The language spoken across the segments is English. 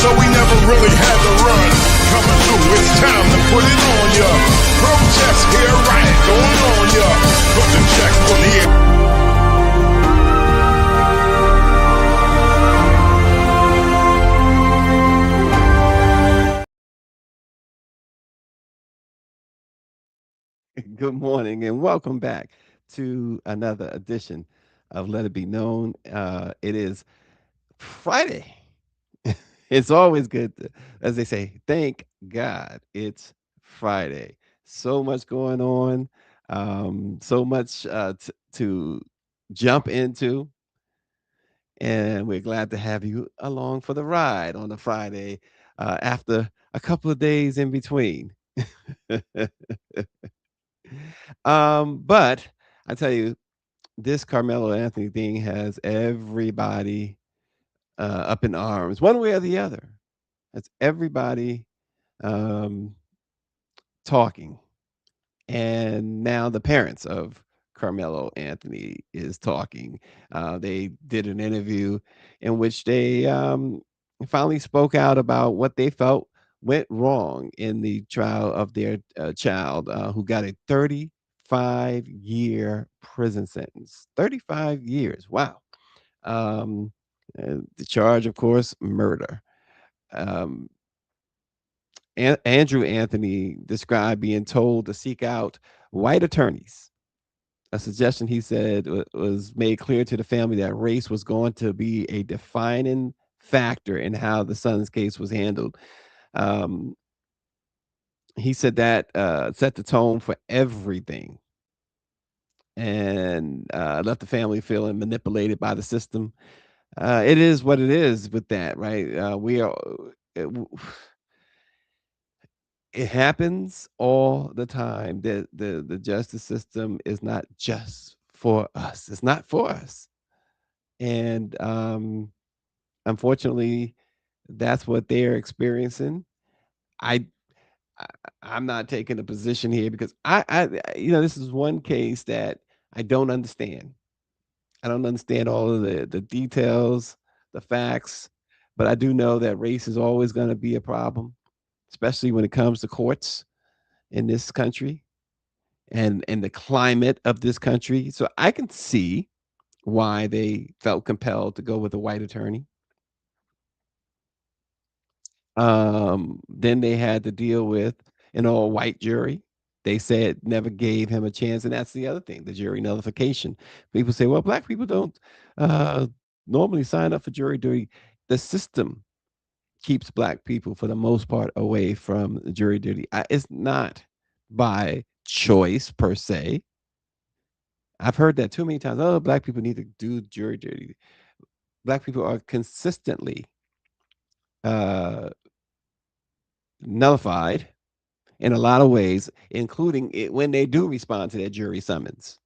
so we never really had to run. Coming through, it's time to put it on ya. Protest here, riot going on ya. Put the check for the Good morning and welcome back to another edition of Let It Be Known. It is Friday. It's always good, as they say, thank God it's Friday. So much going on, so much to jump into, and we're glad to have you along for the ride on a Friday after a couple of days in between. But I tell you, this Carmelo Anthony thing has everybody up in arms, one way or the other. That's everybody um, talking, and now the parents of Carmelo Anthony is talking. They did an interview in which they finally spoke out about what they felt went wrong in the trial of their child who got a 35-year prison sentence. 35 years. Wow. Um, the charge, of course, murder. Um, Andrew Anthony described being told to seek out white attorneys. A suggestion, he said, was made clear to the family that race was going to be a defining factor in how the son's case was handled. Um, he said that set the tone for everything and left the family feeling manipulated by the system. It is what it is with that, right? We are. It, it happens all the time. The justice system is not just for us. It's not for us. And unfortunately, that's what they're experiencing. I, I I'm not taking a position here because this is one case that I don't understand. I don't understand all of the details, the facts, but I do know that race is always going to be a problem, especially when it comes to courts in this country and the climate of this country. So I can see why they felt compelled to go with a white attorney. Then they had to deal with an all white jury. They said never gave him a chance, and that's the other thing, the jury nullification. People say, well, black people don't uh, normally sign up for jury duty. The system keeps black people, for the most part, away from jury duty. It's not by choice per se. I've heard that too many times. Oh, black people need to do jury duty. Black people are consistently uh, nullified in a lot of ways, including when they do respond to their jury summons.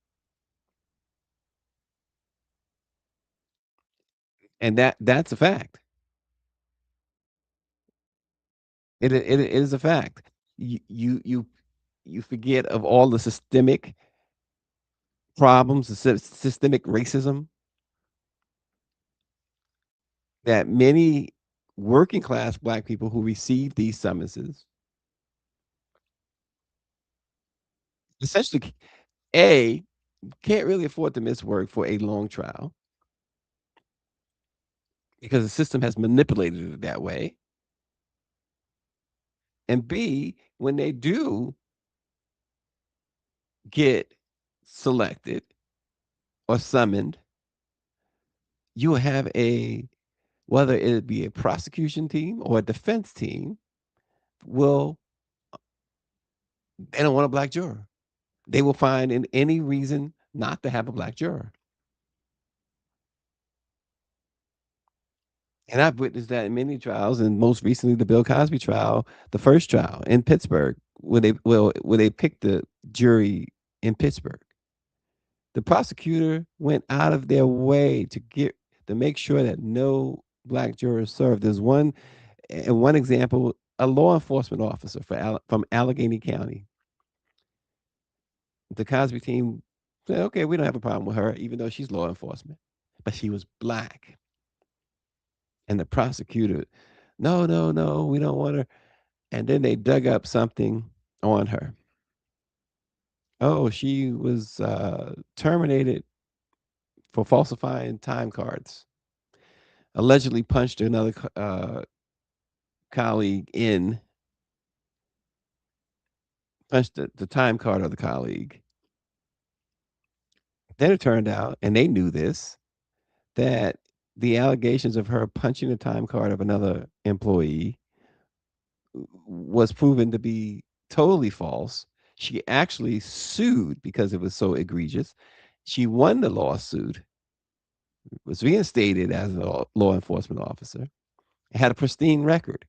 And that's a fact. It is a fact. You forget of all the systemic problems, the systemic racism that many working class black people who receive these summonses essentially a can't really afford to miss work for a long trial because the system has manipulated it that way. And B, when they do get selected or summoned, you will have whether it be a prosecution team or a defense team, will they don't want a black juror. They will find in any reason not to have a black juror. And I've witnessed that in many trials, and most recently the Bill Cosby trial, the first trial in Pittsburgh, where they picked the jury in Pittsburgh. The prosecutor went out of their way to make sure that no black jurors served. There's one example, a law enforcement officer from Allegheny County. The Cosby team said, "Okay, we don't have a problem with her, even though she's law enforcement, but she was black." And the prosecutor No, no, no, we don't want her. And then they dug up something on her. Oh, she was terminated for falsifying time cards. Allegedly punched another colleague in, punched the time card of the colleague. Then it turned out, and they knew this, that the allegations of her punching the time card of another employee was proven to be totally false. She actually sued because it was so egregious. She won the lawsuit, was reinstated as a law enforcement officer, had a pristine record.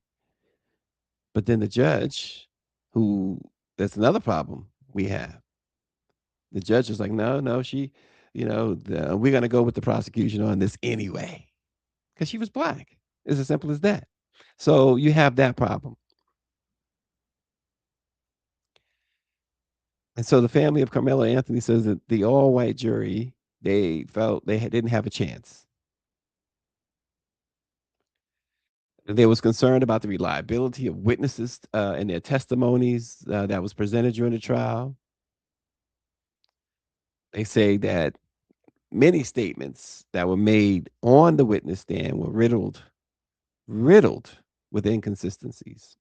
But then the judge, who that's another problem we have. The judge was like, no, no, she, we're going to go with the prosecution on this anyway because she was black. It's as simple as that. So you have that problem. And so the family of Carmelo Anthony says that the all white jury, they felt they didn't have a chance. They was concerned about the reliability of witnesses and their testimonies that was presented during the trial. They say that many statements that were made on the witness stand were riddled with inconsistencies.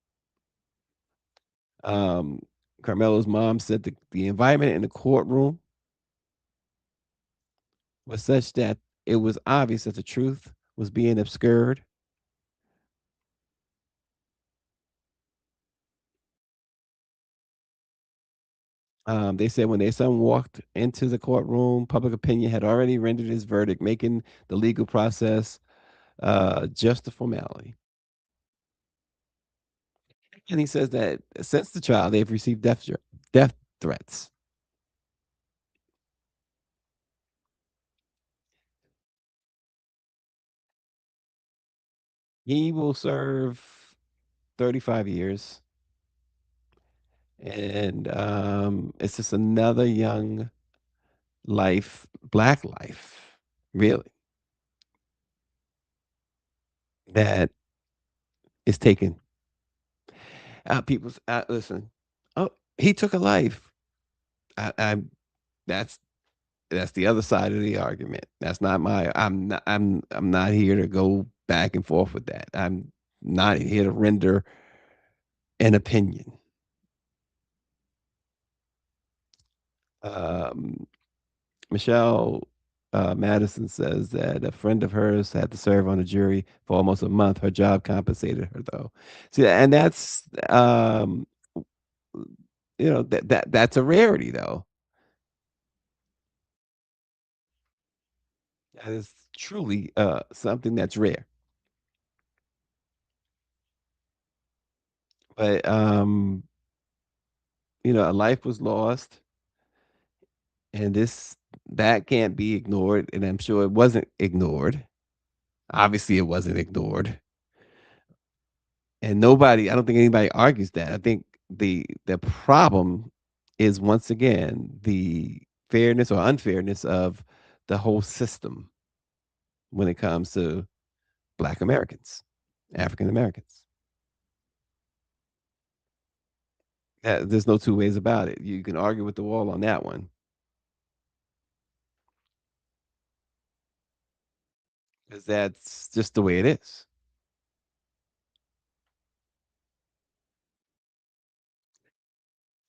Um, Carmelo's mom said the environment in the courtroom was such that it was obvious that the truth was being obscured. They said when their son walked into the courtroom, public opinion had already rendered his verdict, making the legal process just a formality. And he says that since the trial, they've received death threats. He will serve 35 years. And it's just another young life, black life, really, that is taken. People listen. Oh, he took a life. I'm that's that's the other side of the argument. That's not my. I'm not here to go back and forth with that. I'm not here to render an opinion. Um, Michelle Madison says that a friend of hers had to serve on a jury for almost a month. Her job compensated her though. See, and that's that's a rarity though. That is truly something that's rare. But a life was lost, and that can't be ignored. And I'm sure it wasn't ignored. Obviously, it wasn't ignored. And I don't think anybody argues that. I think the problem is once again the fairness or unfairness of the whole system when it comes to Black Americans, African Americans. There's no two ways about it. You can argue with the wall on that one because that's just the way it is.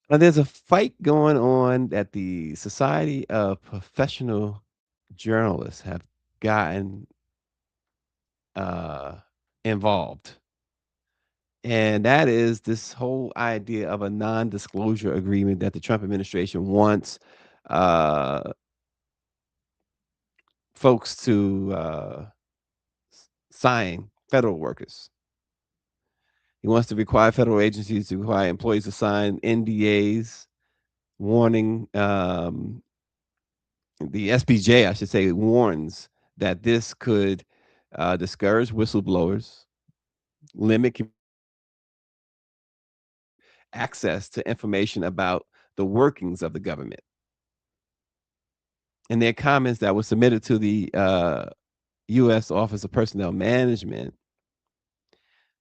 Now, there's a fight going on that the Society of Professional Journalists have gotten uh, involved. And that is this whole idea of a non-disclosure agreement that the Trump administration wants uh, folks to sign, federal workers. He wants to require federal agencies to require employees to sign NDAs, warning the SBJ, I should say, warns that this could discourage whistleblowers, limit access to information about the workings of the government. In their comments that were submitted to the U.S. Office of Personnel Management,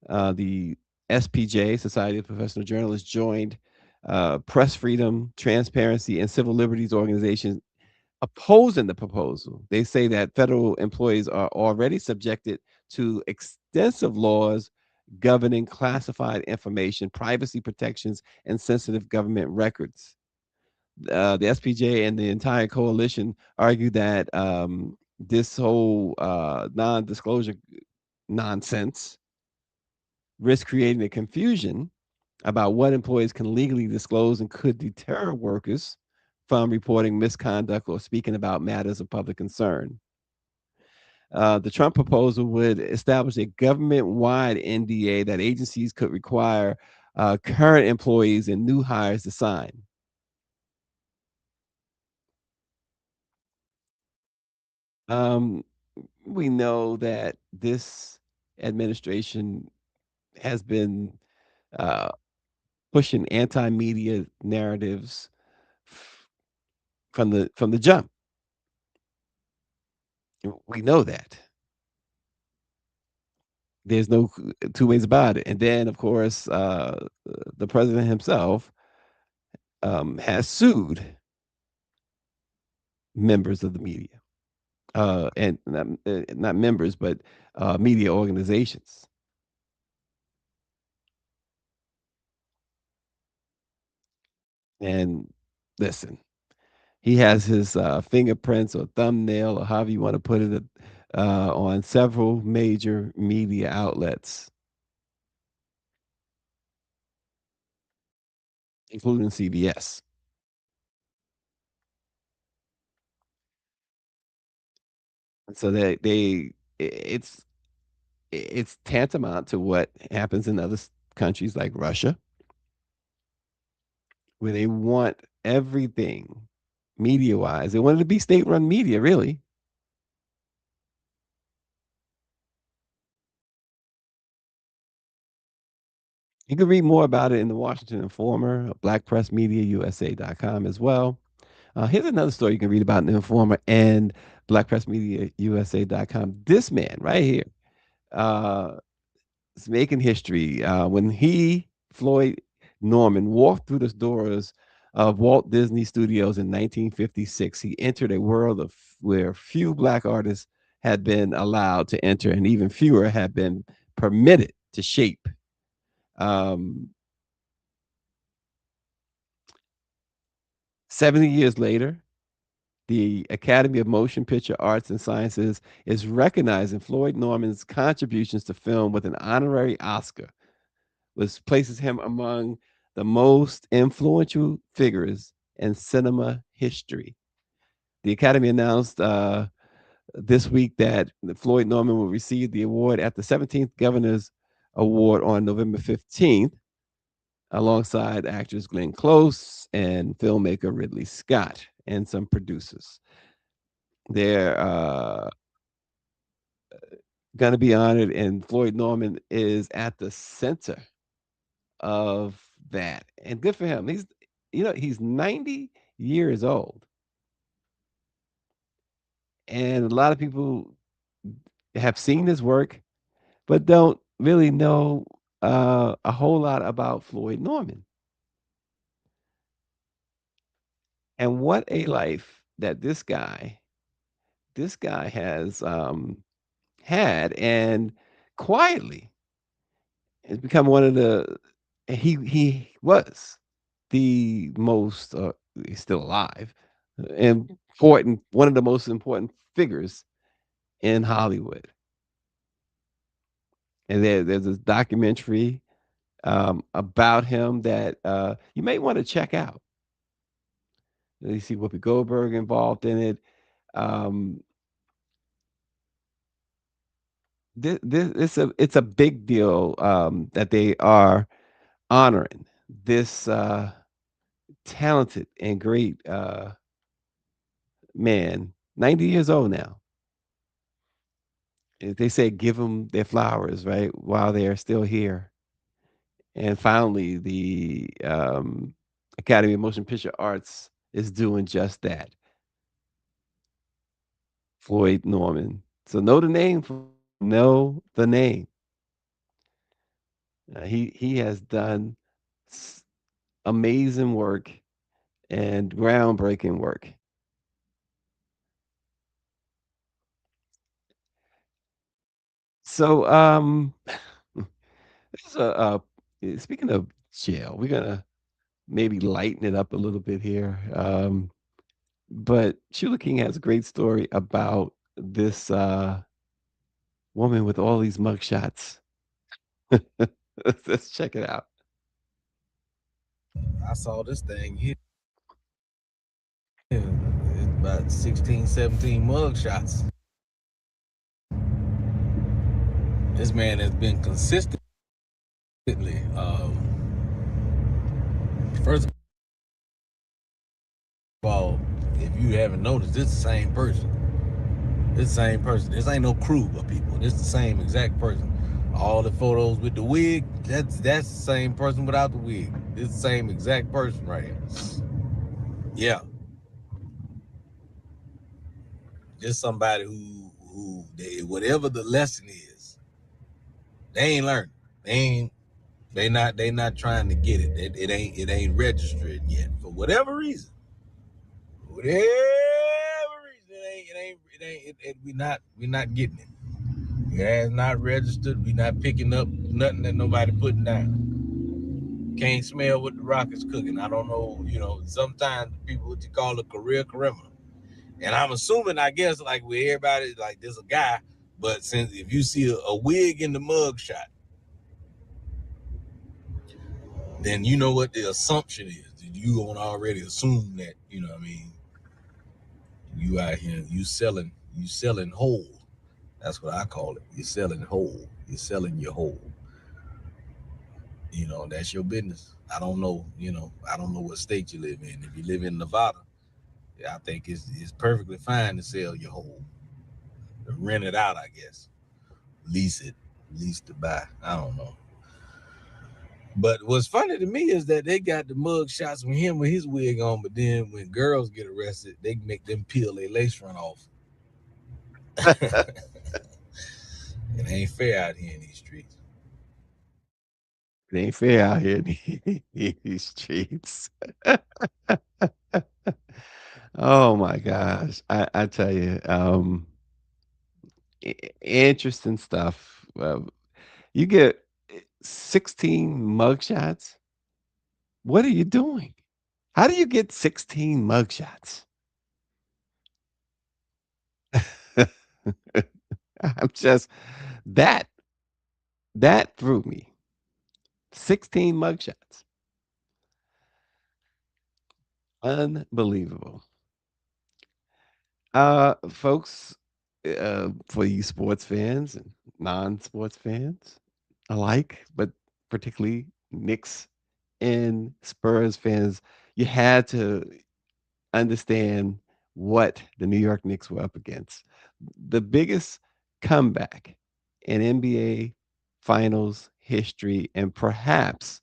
The SPJ, Society of Professional Journalists, joined press freedom, transparency, and civil liberties organizations opposing the proposal. They say that federal employees are already subjected to extensive laws governing classified information, privacy protections, and sensitive government records. The SPJ and the entire coalition argue that this whole non disclosure nonsense risks creating a confusion about what employees can legally disclose and could deter workers from reporting misconduct or speaking about matters of public concern. The Trump proposal would establish a government wide NDA that agencies could require current employees and new hires to sign. Um, we know that this administration has been uh, pushing anti-media narratives from the jump. We know that. There's no two ways about it. And then, of course, the president himself has sued members of the media, and not members, but media organizations. And listen, he has his fingerprints or thumbnail or however you want to put it on several major media outlets, including CBS. And so it's it's tantamount to what happens in other countries like Russia, where they want everything media wise. They want it to be state run media, really. You can read more about it in the Washington Informer, blackpressmediausa.com as well. Here's another story you can read about in the Informer and blackpressmediausa.com. This man right here uh, is making history when Floyd Norman, walked through the doors of Walt Disney Studios in 1956. He entered a world of where few black artists had been allowed to enter, and even fewer had been permitted to shape. Um, 70 years later, the Academy of Motion Picture Arts and Sciences is recognizing Floyd Norman's contributions to film with an honorary Oscar, which places him among the most influential figures in cinema history. The Academy announced this week that Floyd Norman will receive the award at the 17th Governor's Award on November 15th, alongside actors Glenn Close and filmmaker Ridley Scott and some producers. They're going to be honored, and Floyd Norman is at the center of that. And good for him. He's 90 years old, and a lot of people have seen his work, but don't really know a whole lot about Floyd Norman and what a life that this guy has had, and quietly has become one of the he was the most he's still alive, important one of the most important figures in Hollywood. And there's this documentary about him that you may want to check out. You see Whoopi Goldberg involved in it. Um, it's a big deal that they are honoring this talented and great man, 90 years old now. They say give them their flowers, right, while they're still here. And finally, the Academy of Motion Picture Arts is doing just that. Floyd Norman. So know the name. Know the name. He has done s- amazing work and groundbreaking work. So, this is speaking of jail, we're gonna maybe lighten it up a little bit here. But Sheila King has a great story about this woman with all these mugshots. Let's check it out. I saw this thing here. It's about 16, 17 mug shots. This man has been consistently. First of all, if you haven't noticed, this is the same person. This is the same person. This ain't no crew of people. This is the same exact person. All the photos with the wig, that's the same person without the wig. It's the same exact person right here. Yeah, just somebody whatever the lesson is, they ain't learned. They ain't they not trying to get it. It ain't registered yet for whatever reason. Whatever reason, we not getting it. It has not registered. We not picking up nothing that nobody putting down. Can't smell what the rock is cooking. I don't know. Sometimes people what you call a career criminal, and I'm assuming, I guess, like with everybody, like there's a guy. But since if you see a wig in the mug shot, then you know what the assumption is. You gonna already assume that, what I mean, you out here, you selling whole. That's what I call it. You're selling whole. You're selling your whole. That's your business. I don't know. I don't know what state you live in. If you live in Nevada, yeah, I think it's perfectly fine to sell your whole. To rent it out, I guess. Lease it. Lease to buy. I don't know. But what's funny to me is that they got the mug shots from him with his wig on, but then when girls get arrested, they make them peel their lace front off. It ain't fair out here in these streets. It ain't fair out here in these streets. Oh my gosh. I tell you, interesting stuff. You get 16 mugshots. What are you doing? How do you get 16 mugshots? I'm just that that threw me. 16 mugshots. Unbelievable. Folks, for you sports fans and non-sports fans alike, but particularly Knicks and Spurs fans, you had to understand what the New York Knicks were up against. The biggest comeback in NBA finals history, and perhaps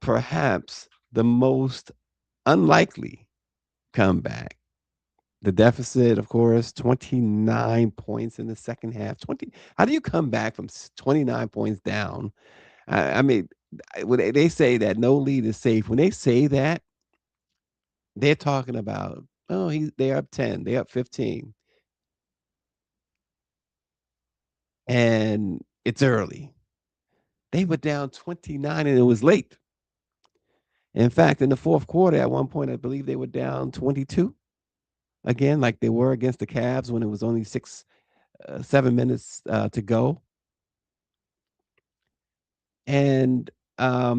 the most unlikely comeback. The deficit, of course, 29 points in the second half. 20. How do you come back from 29 points down? I mean, when they say that no lead is safe, when they say that, they're talking about, oh, they're up 10, they're up 15, and it's early. They were down 29 and it was late. In fact, in the fourth quarter, at one point, I believe they were down 22 again, like they were against the Cavs when it was only 7 minutes to go. And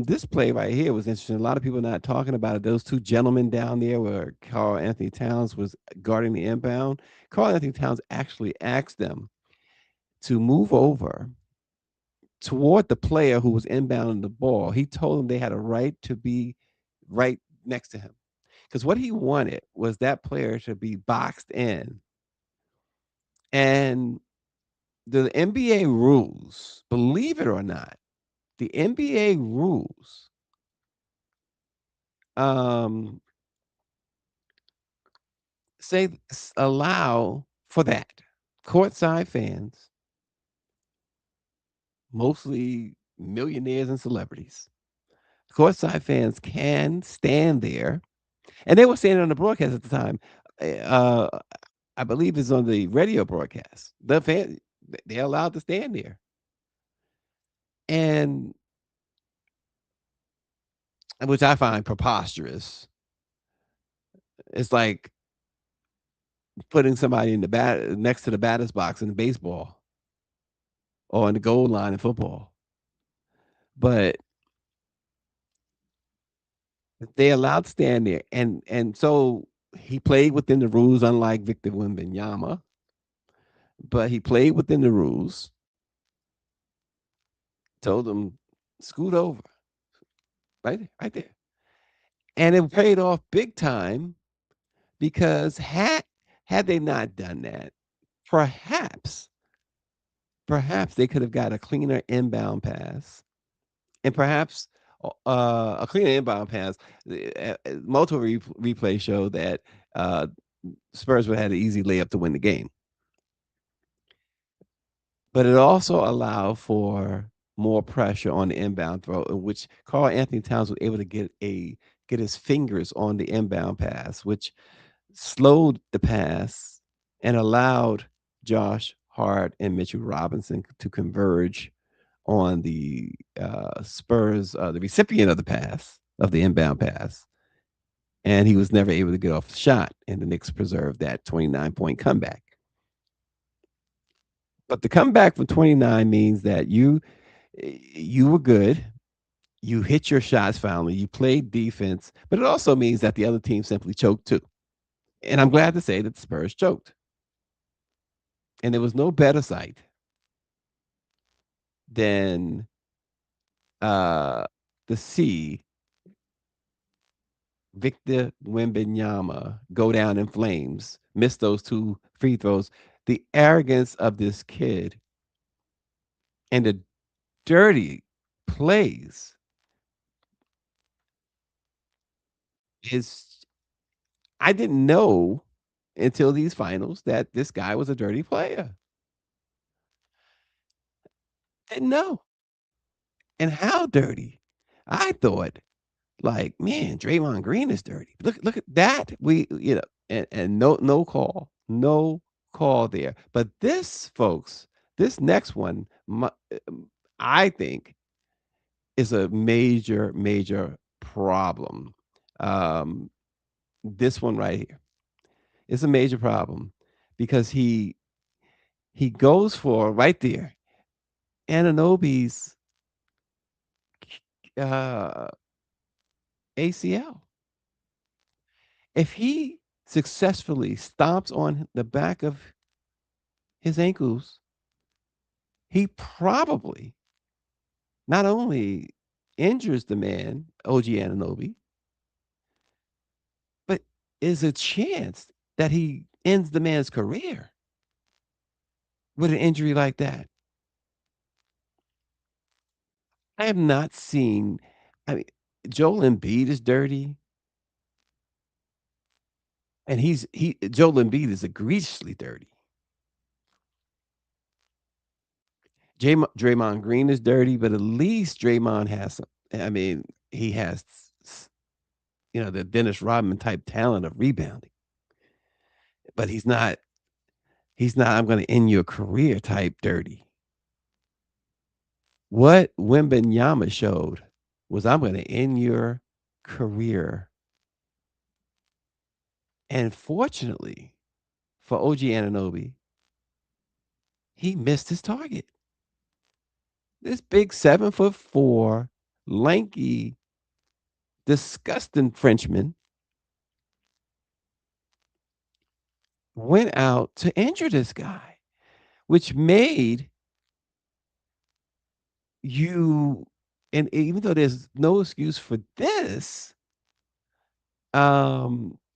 this play right here was interesting. A lot of people not talking about it. Those two gentlemen down there where Carl Anthony Towns was guarding the inbound. Carl Anthony Towns actually asked them to move over toward the player who was inbounding the ball. He told them they had a right to be right next to him. Because what he wanted was that player to be boxed in. And the NBA rules, believe it or not, the NBA rules um, allow for that. Courtside fans, mostly millionaires and celebrities. Courtside fans can stand there, and they were standing on the broadcast at the time. Uh, I believe it's on the radio broadcast. The fan they're allowed to stand there, and which I find preposterous. It's like putting somebody in the bat next to the batter's box in baseball or on the goal line in football. But they allowed to stand there, and so he played within the rules, unlike Victor Wembanyama. But he played within the rules. Told them, scoot over, right there, and it paid off big time because had they not done that, perhaps perhaps they could have got a cleaner inbound pass, and perhaps a cleaner inbound pass. Multiple replays show that uh, Spurs would have had an easy layup to win the game. But it also allowed for more pressure on the inbound throw, in which Carl Anthony Towns was able to get his fingers on the inbound pass, which slowed the pass and allowed Josh Hart and Mitchell Robinson to converge on the Spurs, the recipient of the pass, of the inbound pass. And he was never able to get off the shot, and the Knicks preserved that 29-point comeback. But the comeback from 29 means that you were good. You hit your shots finally. You played defense, but it also means that the other team simply choked too. And I'm glad to say that the Spurs choked. And there was no better sight than to see Victor Wembanyama go down in flames, miss those two free throws. The arrogance of this kid and the dirty plays is, I didn't know until these finals that this guy was a dirty player. Didn't know. And how dirty. I thought, like, man, Draymond Green is dirty. Look at that. And no call. No call there. But this, folks, this next one, I think, is a major, major problem. Um, this one right here is a major problem because he goes for right there Ananobi's uh, ACL. If he successfully stomps on the back of his ankles, he probably not only injures the man, OG Ananobi, but is a chance that he ends the man's career with an injury like that. I have not seen, I mean, Joel Embiid is dirty, and Joel Embiid is egregiously dirty. Draymond Green is dirty, but at least Draymond has some, I mean, he has the Dennis Rodman type talent of rebounding. But he's not I'm gonna end your career type dirty. What Wembanyama showed was I'm gonna end your career. And fortunately for OG Ananobi, he missed his target. This big 7'4", lanky, disgusting Frenchman went out to injure this guy, which made you, and even though there's no excuse for this,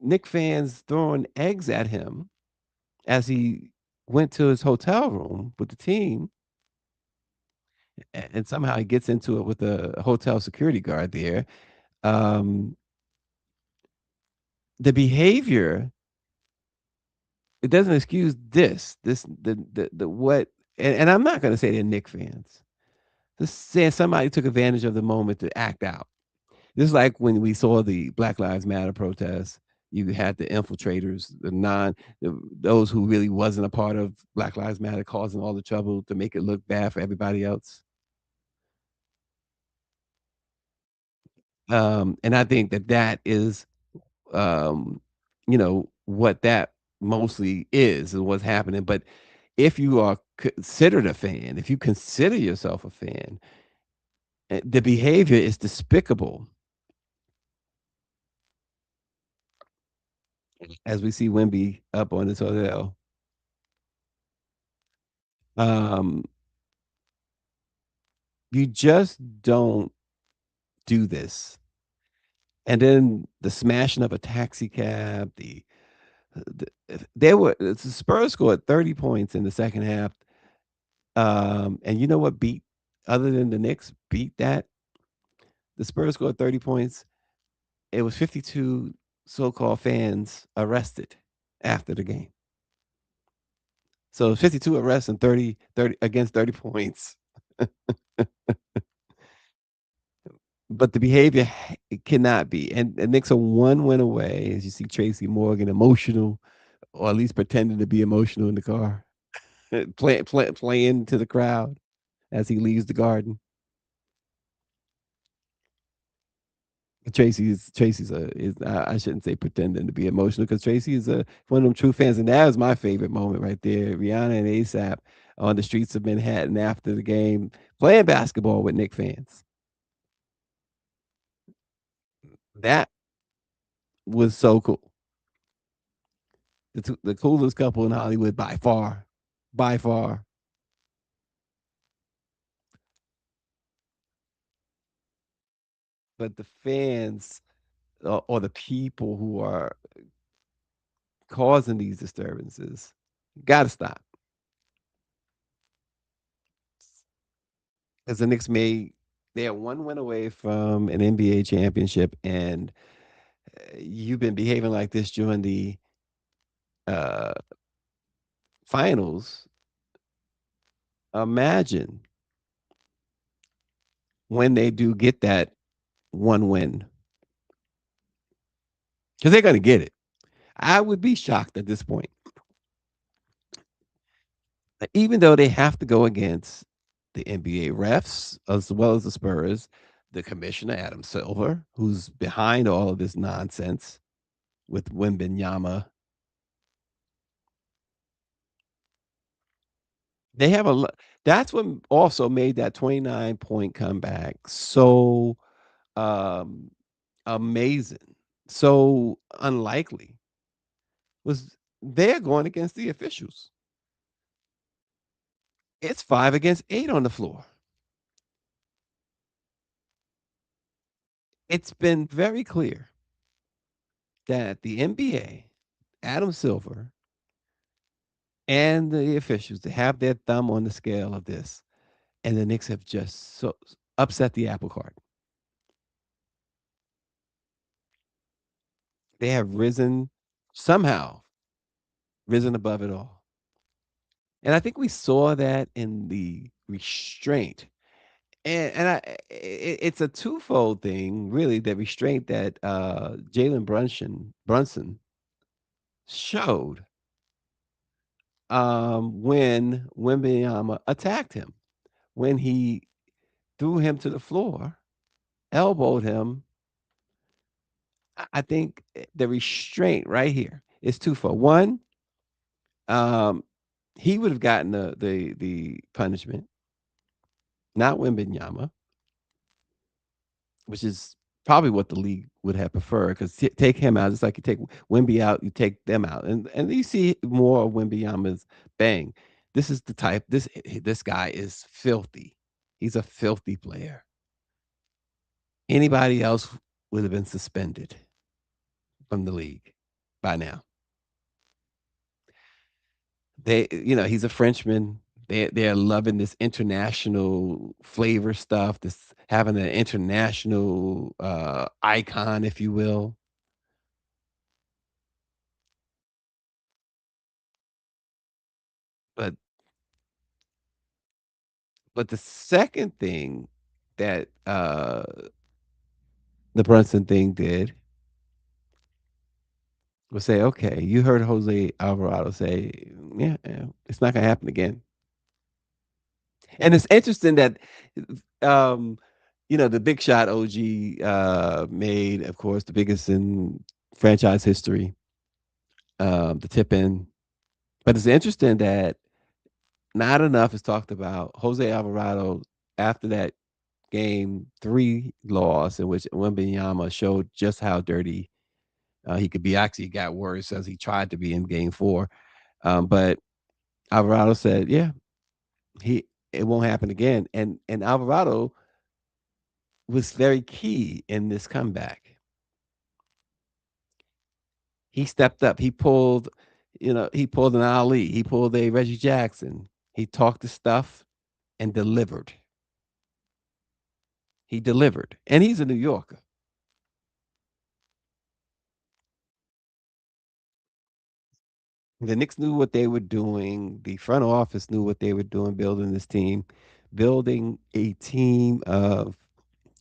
Nick fans throwing eggs at him as he went to his hotel room with the team, and somehow he gets into it with a hotel security guard there. Um, the behavior, it doesn't excuse this the what, and I'm not going to say they're Nick fans. Let's say somebody took advantage of the moment to act out. This is like when we saw the Black Lives Matter protests. You had the infiltrators, those who really wasn't a part of Black Lives Matter, causing all the trouble to make it look bad for everybody else. And I think that that is, um, what that mostly is and what's happening. But if you are considered a fan, if you consider yourself a fan, the behavior is despicable. As we see Wimby up on his hotel. Um, you just don't do this. And then the smashing of a taxi cab, the Spurs scored 30 points in the second half. And you know what beat, other than the Knicks, beat that? The Spurs scored 30 points. It was 52 so-called fans arrested after the game. So 52 arrests and 30 against 30 points. But the behavior it cannot be. And Knicks are one win away, as you see Tracy Morgan emotional, or at least pretending to be emotional in the car, playing to the crowd as he leaves the garden. Tracy's a is I shouldn't say pretending to be emotional because Tracy is a one of them true fans, and that was my favorite moment right there. Rihanna and ASAP on the streets of Manhattan after the game, playing basketball with Knick fans. That was so cool. The coolest couple in Hollywood by far. But the fans or the people who are causing these disturbances got to stop. As the Knicks made, they are one win away from an NBA championship, and you've been behaving like this during the uh, finals. Imagine when they do get that one win, because they're going to get it. I would be shocked at this point, even though they have to go against the NBA refs as well as the Spurs, the commissioner Adam Silver, who's behind all of this nonsense with Wembenyama. They have that's what also made that 29-point comeback so um amazing, so unlikely. Was they're going against the officials. It's 5 against 8 on the floor. It's been very clear that the NBA, Adam Silver, and the officials to have their thumb on the scale of this, and the Knicks have just so upset the apple cart. They have risen somehow, risen above it all. And I think we saw that in the restraint. It's a twofold thing, really, the restraint that Jalen Brunson showed when Wembanyama attacked him, when he threw him to the floor, elbowed him. I think the restraint right here is twofold. One, um, he would have gotten the punishment, not Wembanyama, which is probably what the league would have preferred. Because take him out, it's like you take Wemby out, you take them out, and you see more of Wembanyama's bang. This is the type. This guy is filthy. He's a filthy player. Anybody else would have been suspended from the league by now. He's a Frenchman. They're loving this international flavor stuff, this having an international icon, if you will. But But the second thing that the Brunson thing did was say, okay, you heard Jose Alvarado say, yeah, yeah, it's not gonna happen again. And it's interesting that um, the big shot OG made, of course, the biggest in franchise history, the tip in. But it's interesting that not enough is talked about Jose Alvarado after that game 3 loss, in which Wembanyama showed just how dirty he could be. Actually, got worse as he tried to be in game 4. But Alvarado said, "Yeah, he it won't happen again." And Alvarado was very key in this comeback. He stepped up. He pulled an Ali. He pulled a Reggie Jackson. He talked the stuff and delivered. He delivered, and he's a New Yorker. The Knicks knew what they were doing. The front office knew what they were doing, building this team, building a team of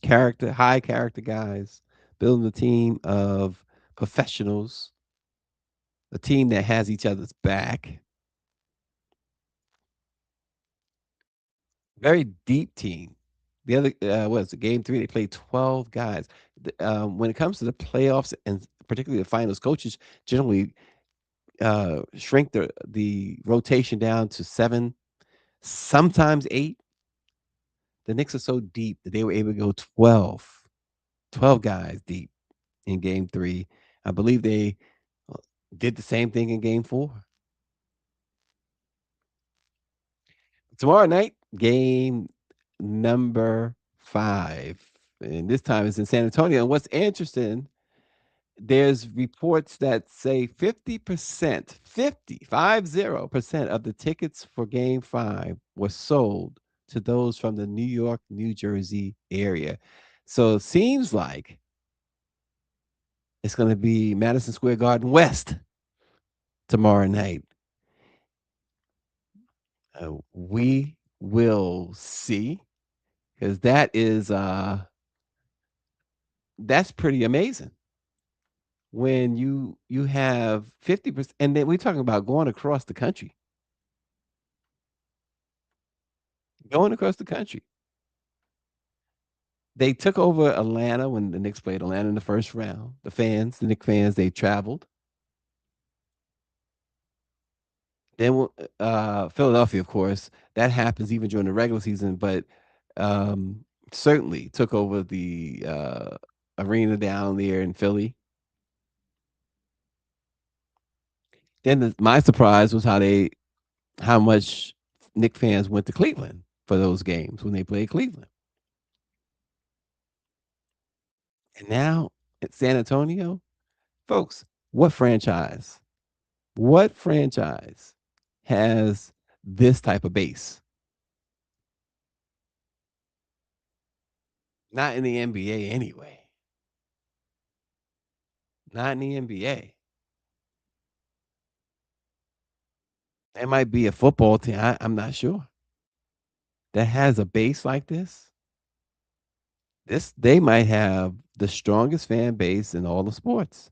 high character guys, building a team of professionals, a team that has each other's back. Very deep team. The other was it game 3? They played 12 guys. When it comes to the playoffs and particularly the finals, coaches generally shrink the rotation down to 7, sometimes 8. The Knicks are so deep that they were able to go 12 guys deep in game 3. I believe they uh, did the same thing in game 4. Tomorrow night, game number 5. And this time it's in San Antonio. And what's interesting, there's reports that say 50%, 50% of the tickets for game 5 were sold to those from the New York, New Jersey area. So it seems like it's going to be Madison Square Garden West tomorrow night. We will see, because that's pretty amazing when you have 50%, and then we're talking about going across the country. They took over Atlanta when the Knicks played Atlanta in the first round. The Knicks fans, they traveled. Then Philadelphia, of course, that happens even during the regular season, but um, certainly took over the arena down there in Philly. Then my surprise was how much Knick fans went to Cleveland for those games when they played Cleveland. And now at San Antonio, folks, what franchise has this type of base? Not in the NBA anyway. Not in the NBA. It might be a football team. I'm not sure that has a base like this. They might have the strongest fan base in all the sports.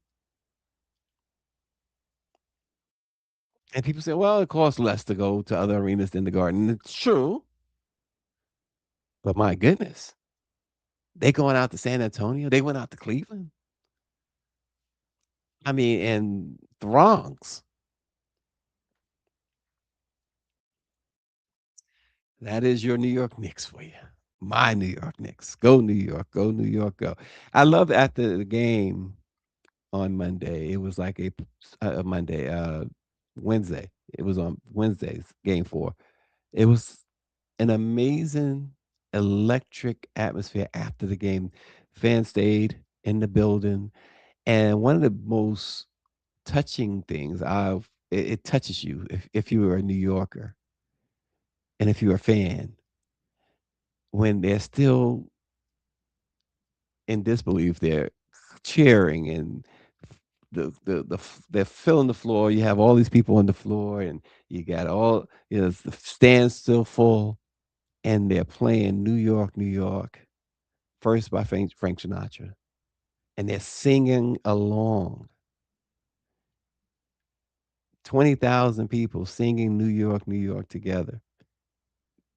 And people say, well, it costs less to go to other arenas than the Garden. It's true, but my goodness, they going out to San Antonio. They went out to Cleveland. I mean, and throngs. That is your New York Knicks for you. My New York Knicks. Go New York. Go New York. Go. I love after the game on Monday. It was like a Monday, Wednesday. It was on Wednesday's game 4. It was an amazing, electric atmosphere after the game. Fans stayed in the building, and one of the most touching things it touches you if you were a New Yorker and if you're a fan when they're still in disbelief, they're cheering and they're filling the floor. You have all these people on the floor, and you got the stands still full, and they're playing New York, New York, first by Frank Sinatra, and they're singing along. 20,000 people singing New York, New York together,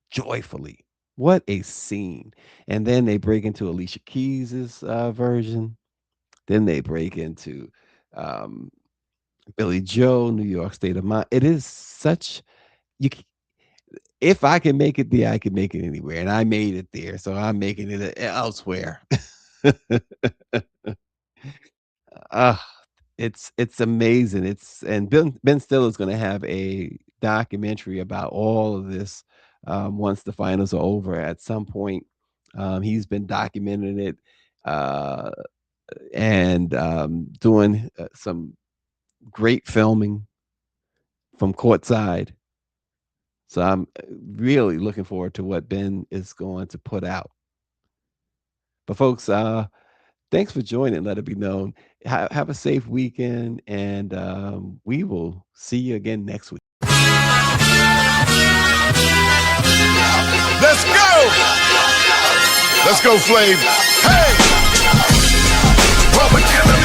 joyfully. What a scene. And then they break into Alicia Keys's version. Then they break into um, Billy Joe, New York State of Mind. It is such, you. If I can make it there, I can make it anywhere. And I made it there, so I'm making it elsewhere. uh, it's amazing. And Ben Stiller's going to have a documentary about all of this once the finals are over. At some point, he's been documenting it uh, and doing some great filming from courtside. So I'm really looking forward to what Ben is going to put out. But folks, thanks for joining. Let it be known. Have a safe weekend, and we will see you again next week. Let's go! Let's go, Flav. Hey! Public enemy.